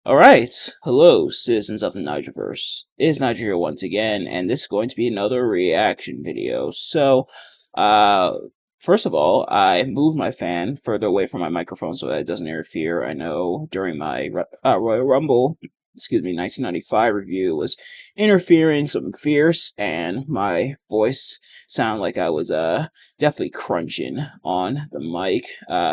Alright, hello citizens of the Nigelverse. It is Nigel here once again, and this is going to be another reaction video. Uh, first of all, I moved my fan further away from my microphone so that it doesn't interfere. I know during my Royal Rumble, 1995 review was interfering some fierce, and my voice sounded like I was definitely crunching on the mic.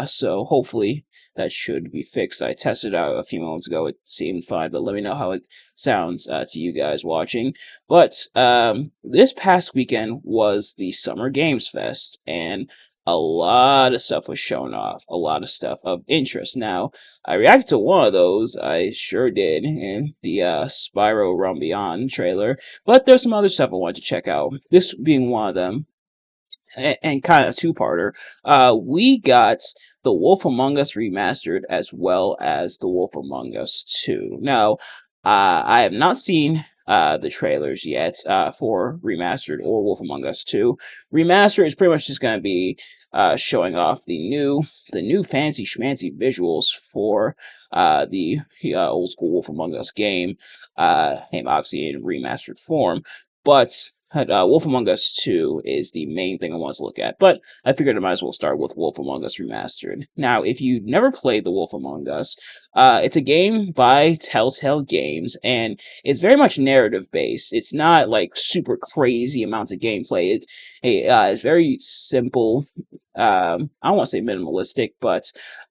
So hopefully that should be fixed. I tested it out a few moments ago. It seemed fine, but let me know how it sounds to you guys watching. But this past weekend was the Summer Games Fest, and a lot of stuff was shown off. A lot of stuff of interest. Now, I reacted to one of those. I sure did in the Spyro Realm Beyond trailer. But there's some other stuff I wanted to check out. This being one of them and kind of two-parter. We got the Wolf Among Us Remastered as well as the Wolf Among Us 2. Now, I have not seen the trailers yet for Remastered or Wolf Among Us 2. Remastered is pretty much just going to be showing off the new fancy schmancy visuals for the old school Wolf Among Us game, obviously in remastered form, but Wolf Among Us 2 is the main thing I want to look at, but I figured I might as well start with Wolf Among Us Remastered. Now, if you've never played the Wolf Among Us, it's a game by Telltale Games, and it's very much narrative based. It's not like super crazy amounts of gameplay. It's very simple. I don't want to say minimalistic, but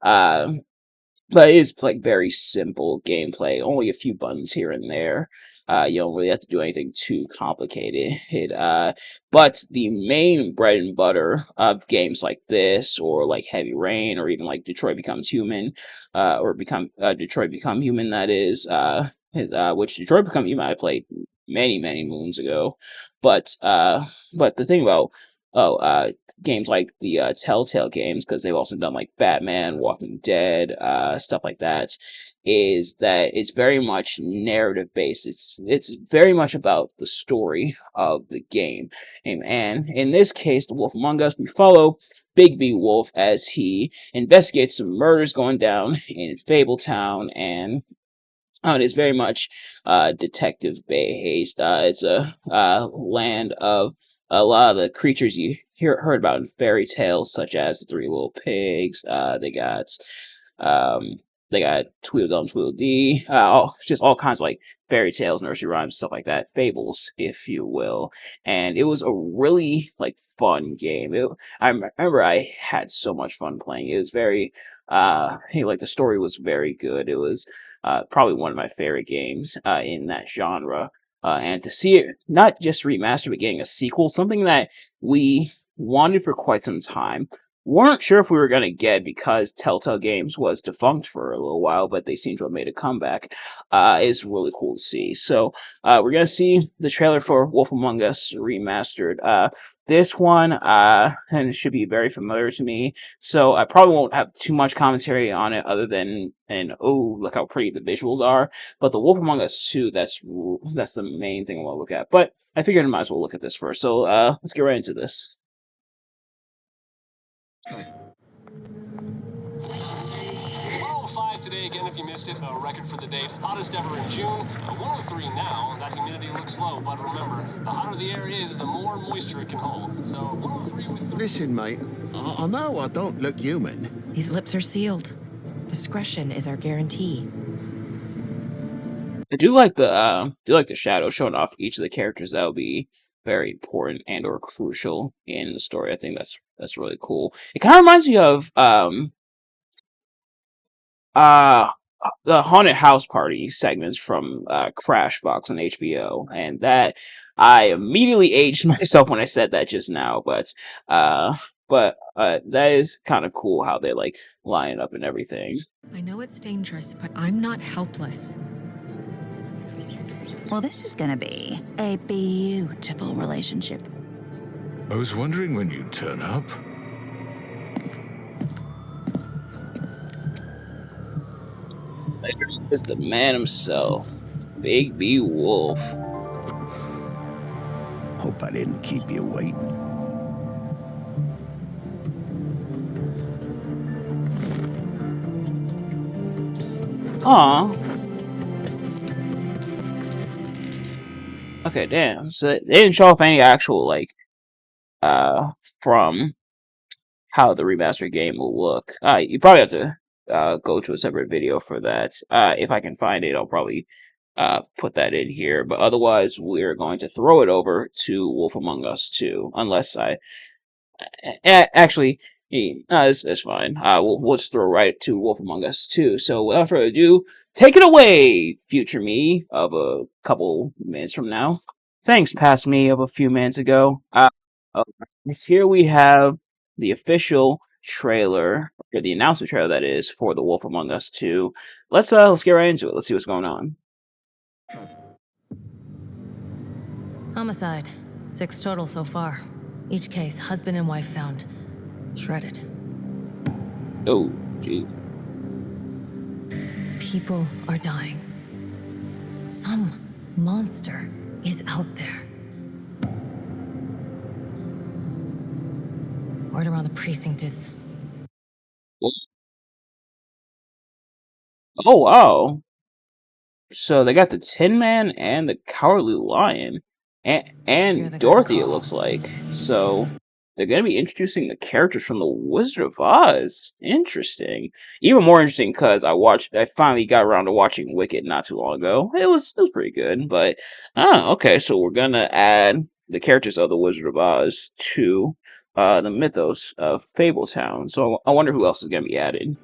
it is like very simple gameplay. Only a few buttons here and there. You don't really have to do anything too complicated. But the main bread and butter of games like this, or like Heavy Rain, or even like Detroit Becomes Human, or become Detroit Become Human. That which Detroit Become Human I played many moons ago. But the thing about games like the Telltale games, because they've also done like Batman, Walking Dead, stuff like that, is that it's very much narrative based. It's very much about the story of the game. And in this case, The Wolf Among Us, we follow Big B Wolf as he investigates some murders going down in Fabletown, and it's very much detective based. It's a land of a lot of the creatures you heard about in fairy tales, such as the Three Little Pigs. Um, they got Tweedledum Tweedledee. Just all kinds of like fairy tales, nursery rhymes, stuff like that, fables, if you will. And it was a really like fun game. I remember I had so much fun playing. It was very like the story was very good. It was probably one of my favorite games in that genre. And to see it not just remastered, but getting a sequel, something that we wanted for quite some time. Weren't sure if we were going to get because Telltale Games was defunct for a little while, but they seem to have made a comeback. Is really cool to see. So we're going to see the trailer for Wolf Among Us Remastered. This one and it should be very familiar to me, so I probably won't have too much commentary on it other than oh, look how pretty the visuals are. But the Wolf Among Us 2, that's the main thing I want to look at. But I figured I might as well look at this first. So let's get right into this. Today again, if you missed it, a record for the date, hottest ever in June. 103 now. That humidity looks low, but remember, the hotter the air is, the more moisture it can hold. So 103 with the... Listen, mate, I know I don't look human. These lips are sealed. Discretion is our guarantee. I do like the shadow showing off each of the characters. That would be very important and or crucial in the story. I think that's really cool. It kind of reminds me of uh the haunted house party segments from Crashbox on HBO, and that I immediately aged myself when I said that just now, but that is kind of cool how they like line it up and everything. I know it's dangerous, but I'm not helpless. Well, this is gonna be a beautiful relationship. I was wondering when you'd turn up. It's the man himself, Big B Wolf. Hope I didn't keep you waiting. Aw, Okay, damn. So they didn't show off any actual like from how the remastered game will look. You probably have to go to a separate video for that. If I can find it, I'll probably put that in here. But otherwise, we're going to throw it over to Wolf Among Us 2, unless I actually. No, it's fine. We'll just throw right to Wolf Among Us 2. So without further ado, take it away, future me of a couple minutes from now. Thanks, past me of a few minutes ago. Uh, Here we have the official trailer, or the announcement trailer that is, for the Wolf Among Us 2. Let's get right into it. Let's see what's going on. Homicide. 6 total so far. Each case, husband and wife found. Shredded. Oh, gee. People are dying. Some monster is out there. Word around the precinct is... Oh, wow. So they got the Tin Man and the Cowardly Lion, You're and the guy to Dorothy. It call. looks like so they're going to be introducing the characters from the Wizard of Oz. Interesting, even more interesting because I finally got around to watching Wicked not too long ago. It was pretty good, but okay. So we're gonna add the characters of the Wizard of Oz to the mythos of Fabletown. So I wonder who else is going to be added.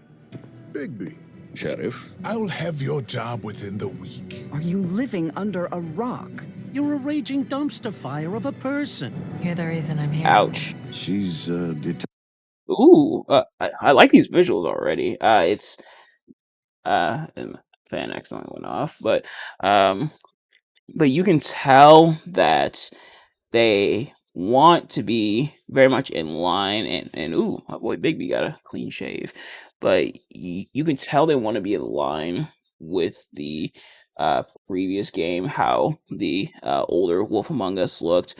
Bigby, Sheriff, I'll have your job within the week. Are you living under a rock? You're a raging dumpster fire of a person. You're the reason I'm here. Ouch. she's Ooh, I like these visuals already. It's and fan accidentally went off, but you can tell that they want to be very much in line, and ooh, my boy Bigby got a clean shave, but you can tell they want to be in line with the previous game, how the older Wolf Among Us looked,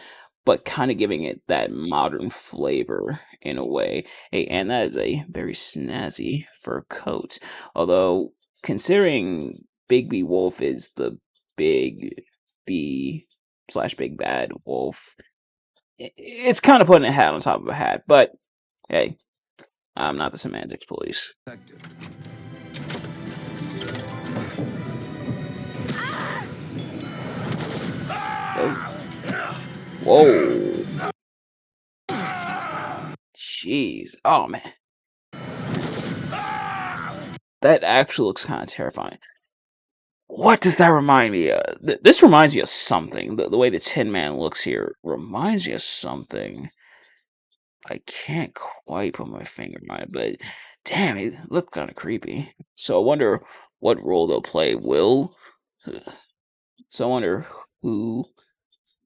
but kind of giving it that modern flavor in a way. Hey, and that is a very snazzy fur coat. Although considering Bigby Wolf is the big B slash big bad wolf, it's kind of putting a hat on top of a hat. But hey, I'm not the semantics police. Oh. Whoa. Jeez. Oh, man. That actually looks kind of terrifying. What does that remind me of? This reminds me of something. The way the Tin Man looks here reminds me of something. I can't quite put my finger on it, but damn, it looked kind of creepy. So I wonder what role they'll play. So I wonder who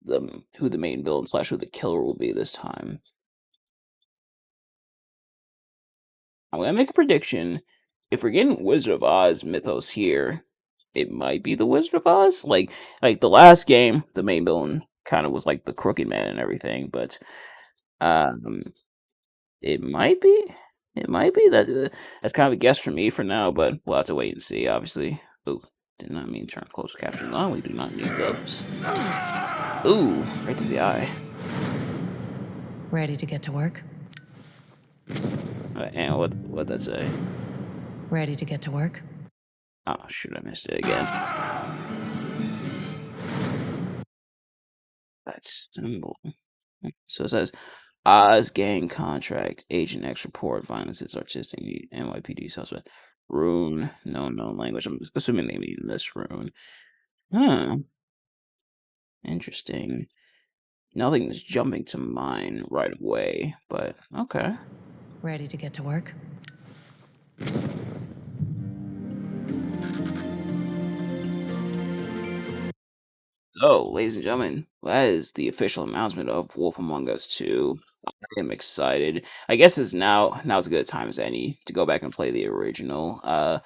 the main villain slash who the killer will be this time. I'm gonna make a prediction. If we're getting Wizard of Oz mythos here, it might be the Wizard of Oz. Like the last game, the main villain kind of was like the Crooked Man and everything, but um, it might be. It might be that. That's kind of a guess for me for now, but we'll have to wait and see. Obviously. Ooh, did not mean to turn closed captions on. We do not need those. Ooh, right to the eye. Ready to get to work? And what that say? Ready to get to work? Oh shoot, I missed it again. That symbol. So it says Oz gang contract, Agent X report, finances, artistic need, NYPD suspect. Rune, no known language. I'm assuming they mean this rune. Huh. Interesting. Nothing is jumping to mind right away, but okay. Ready to get to work? So, ladies and gentlemen, that is the official announcement of Wolf Among Us 2. I am excited. I guess now's a good time as any to go back and play the original. I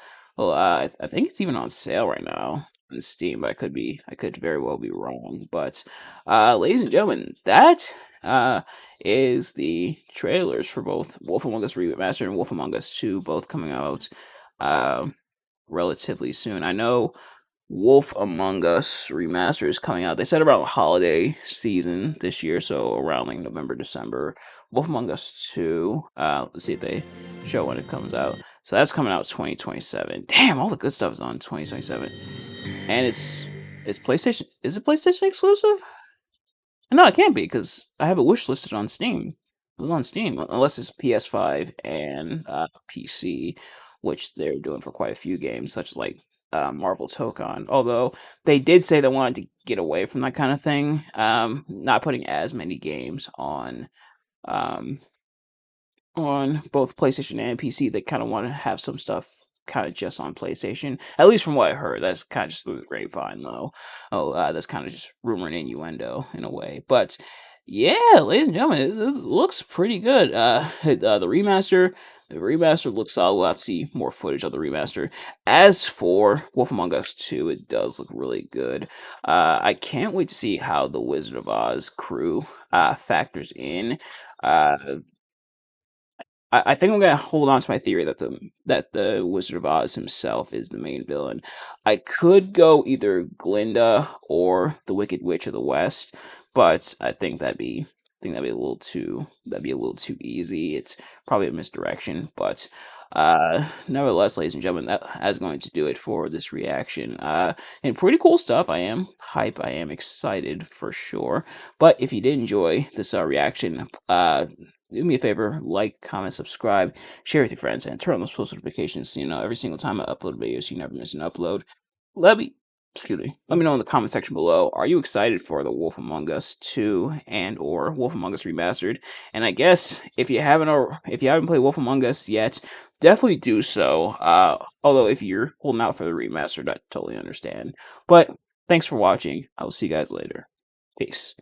think it's even on sale right now on Steam, but I could very well be wrong. But ladies and gentlemen, that is the trailers for both Wolf Among Us Remastered and Wolf Among Us 2, both coming out relatively soon. I know Wolf Among Us Remastered is coming out. They said around holiday season this year, so around like November, December. Wolf Among Us 2. Let's see if they show when it comes out. So that's coming out 2027. Damn, all the good stuff is on 2027. And it's PlayStation. Is it PlayStation exclusive? No, it can't be because I have it wish listed on Steam. It was on Steam, unless it's PS5 and PC, which they're doing for quite a few games, such as like Marvel Tokon. Although they did say they wanted to get away from that kind of thing, not putting as many games um, on both PlayStation and PC. They kind of want to have some stuff kind of just on PlayStation. At least from what I heard. That's kind of just through the grapevine, though. Oh, that's kind of just rumor and innuendo in a way. But yeah, ladies and gentlemen, it looks pretty good. The remaster looks solid. We'll have to see more footage of the remaster. As for Wolf Among Us 2, it does look really good. I can't wait to see how the Wizard of Oz crew factors in. Uh, I think I'm gonna hold on to my theory that the Wizard of Oz himself is the main villain. I could go either Glinda or the Wicked Witch of the West, but that'd be a little too easy. It's probably a misdirection, but nevertheless, ladies and gentlemen, that is going to do it for this reaction. And pretty cool stuff. I am hype. I am excited for sure. But if you did enjoy this reaction, do me a favor, like, comment, subscribe, share with your friends, and turn on those post notifications so you know every single time I upload videos, so you never miss an upload. Let me know in the comment section below. Are you excited for the Wolf Among Us 2 and or Wolf Among Us Remastered? And I guess if you haven't played Wolf Among Us yet, definitely do so. Although if you're holding out for the remastered, I totally understand. But thanks for watching. I will see you guys later. Peace.